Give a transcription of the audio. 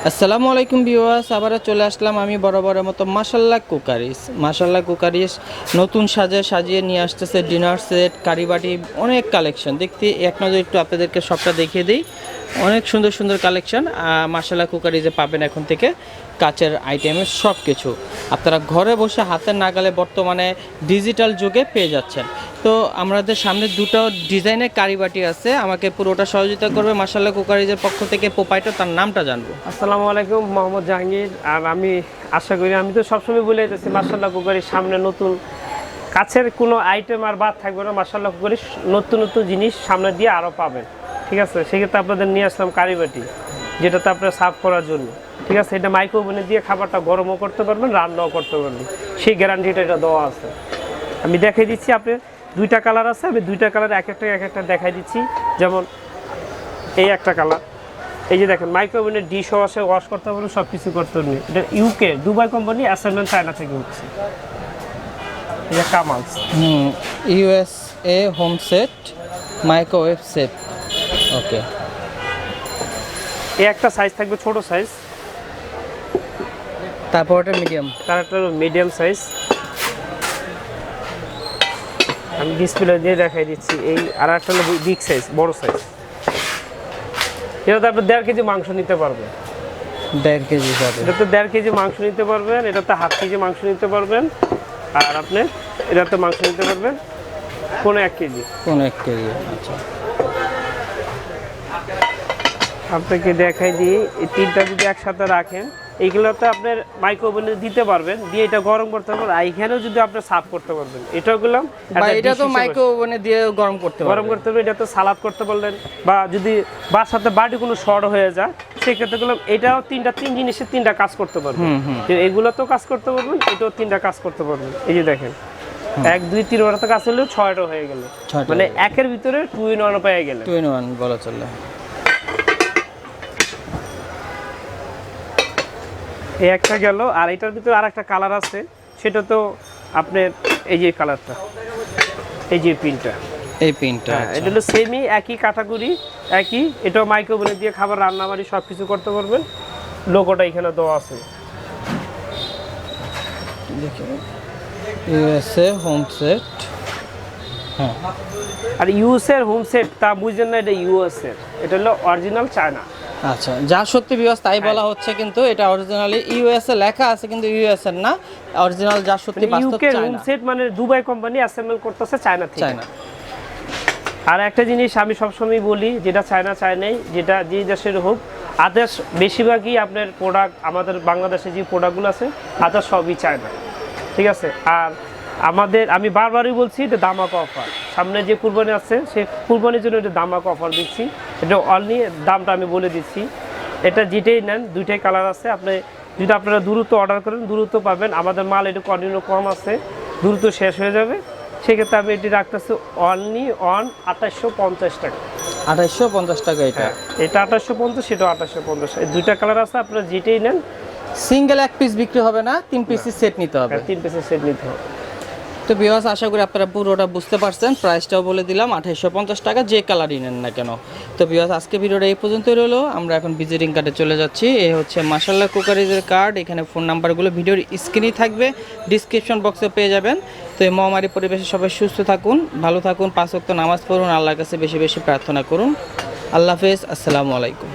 আসসালামু আলাইকুম ভিউয়ার্স, আবারও চলে আসলাম আমি বরাবরের মতো মাশাল্লাহ কুকারিস নতুন সাজিয়ে নিয়ে আসতেছে ডিনার সেট, কারিবাটি, অনেক কালেকশন। দেখতে এক নজর একটু আপনাদেরকে সবটা দেখিয়ে দিই। অনেক সুন্দর সুন্দর কালেকশন মাশাল্লাহ কুকারিজে পাবেন। এখন থেকে কাচের আইটেমের সব কিছু আপনারা ঘরে বসে হাতের নাগালে বর্তমানে ডিজিটাল যুগে পেয়ে যাচ্ছেন। তো আমাদের সামনে দুটো ডিজাইনের কারিবাটি আছে, আমাকে পুরোটা সহযোগিতা করবে মাশাল্লাহ কুকারিজের পক্ষ থেকে প্রোপাইটার, তার নামটা জানবো। আসসালামু আলাইকুম, মোহাম্মদ জাহাঙ্গীর। আর আমি আশা করি, আমি তো সবসময় বলে যেতেছি মাশাল্লাহ কুকারির সামনে নতুন কাছের কোনো আইটেম আর বাদ থাকবে না। মাশাল্লাহ কুকারির নতুন নতুন জিনিস সামনে দিয়ে আরও পাবেন। ঠিক আছে, সেক্ষেত্রে আপনাদের নিয়ে আসলাম কারিবাটি, যেটাতে আপনার সার্ভ করার জন্য। ঠিক আছে, এটা মাইক্রো ওভেনে দিয়ে খাবারটা গরমও করতে পারবেন, রান্নাও করতে পারবেন, সেই গ্যারান্টিটা এটা দেওয়া আছে। আমি দেখাই দিচ্ছি, আপনার দুইটা কালার আছে, আমি দুইটা কালার এক একটা দেখাই দিচ্ছি। যেমন এই একটা কালার, এই যে দেখেন মাইক্রো ওভেনের ডিশ ওয়াশ করতে পারবেন, সব কিছু করতে পারবেন। এটা UK Dubai company, assemble China থেকে হচ্ছে। এটা কামালস USA home set microwave set. Okay, এই একটা সাইজ থাকবে ছোট সাইজ, তারপর এটা মিডিয়াম, তার একটা মিডিয়াম সাইজ। আমি ডিসপ্লে দিয়ে দেখাই দিচ্ছি। এই আর একটা হলো বিগ সাইজ, বড় সাইজ। এটাতে আপনি 1.5 কেজি মাংস নিতে পারবেন। 1.5 কেজি যাবে। এটাতে 1.5 কেজি মাংস নিতে পারবেন, এটাতে 1/2 কেজি মাংস নিতে পারবেন, আর আপনি এটাতে মাংস নিতে পারবেন 1 কেজি। 1 কেজি, আচ্ছা। আপনাকে দেখাই দিই, এই তিনটা যদি একসাথে রাখেন, এইগুলোতে আপনার মাইক্রো ওভেনে দিতে পারবেন, দিয়ে এটা গরম করতে পারবেন। আর এইখানেও যদি আপনি সার্ভ করতে পারবেন, এটাও গেলাম। এটা তো মাইক্রো ওভেনে দিয়ে গরম করতে পারবেন। এটা তো সালাদ করতে পারলেন, বা যদি বাসাতে বাড়ি কোনো শর্ট হয়ে যায়, সেক্ষেত্রে গেলাম এটাও তিন জিনিসের 3টা কাজ করতে পারবেন। এগুলো তো কাজ করতে পারবেন, এটাও 3টা কাজ করতে পারবেন। এই যে দেখেন, 1 2 3 ওটা কাজ হলেও 6টা হয়ে গেল, মানে একের ভিতরে 2 in 1 পেয়ে গেলে। 2 in 1 বলা চলে। এই একটা গেল, আর এটার ভিতরে আর একটা কালার আছে, সেটা তো আপনার এই যে কালারটা, এই যে পিনটা, এটা হলো সেমই একই ক্যাটাগরি, একই। এটাও মাইক্রো ওভেনে দিয়ে খাবার রান্নাবাড়ি সব কিছু করতে পারবেন। লোগোটা এখানে দেওয়া আছে, ইউএসএ হোম সেট। হ্যাঁ, আর ইউএসএর হোম সেট তা বুঝছেন না, এটা ইউএসএর, এটা হলো অরিজিনাল চায়না। আচ্ছা, যা সত্যি বিবাস তাই বলা হচ্ছে, কিন্তু এটা অরিজিনালি ইউএসএ লেখা আছে, কিন্তু ইউএসএ না, অরিজিনাল যা সত্যি বাস্তব চায়না। হোম সেট মানে দুবাই কোম্পানি অ্যাসেম্বল করতেছে চায়না থেকে। আর একটা জিনিস আমি সবসময় বলি, যেটা চায়না চায়নাই, যেটা যে দেশের হোক, আদার্স বেশিরভাগই আপনার প্রোডাক্ট, আমাদের বাংলাদেশে যে প্রোডাক্টগুলো আছে আদার্স সবই চায়না। ঠিক আছে, আর আমি বারবারই বলছি, এটা ধামাকা অফার। সামনে যে কুরবানি আছে, সে কুরবানির জন্য এটা ধামাকা অফার দিচ্ছি। এটা অনলি দামটা আমি বলে দিচ্ছি। এটা যেটাই নেন, 2টাই কালার আছে। যদি আপনারা দ্রুত অর্ডার করেন, দ্রুত পাবেন। আমাদের মাল একটু কন্টিনিউ কম আছে, দ্রুত শেষ হয়ে যাবে। সেক্ষেত্রে আমি এটি রাখতেছি অনলি 2850 টাকা। 2850 টাকা এটা। এটা 2850, সেটা 2850। এই 2টা কালার আছে, আপনারা যেটাই নেন। সিঙ্গেল 1 পিস বিক্রি হবে না, 3 পিসের সেট নিতে হবে। 3 পিসের সেট নিতে হবে। তো ভিউয়ার্স, আশা করি আপনারা পুরোটা বুঝতে পারছেন। প্রাইসটাও বলে দিলাম, 2850 টাকা, যে কালারই নেন না কেন। তো ভিউয়ার্স, আজকে ভিডিওটা এই পর্যন্তই রইলো। আমরা এখন ভিজিটিং কার্ডে চলে যাচ্ছি। এই হচ্ছে মাশাল্লাহ কুকারিজের কার্ড। এখানে ফোন নাম্বারগুলো ভিডিওর স্ক্রিনেই থাকবে, ডিসক্রিপশন বক্সে পেয়ে যাবেন। তো এই মহামারী পরিবেশে সবাই সুস্থ থাকুন, ভালো থাকুন, 5 ওয়াক্ত নামাজ পড়ুন, আল্লাহর কাছে বেশি বেশি প্রার্থনা করুন। আল্লাহ হাফেজ, আসসালামু আলাইকুম।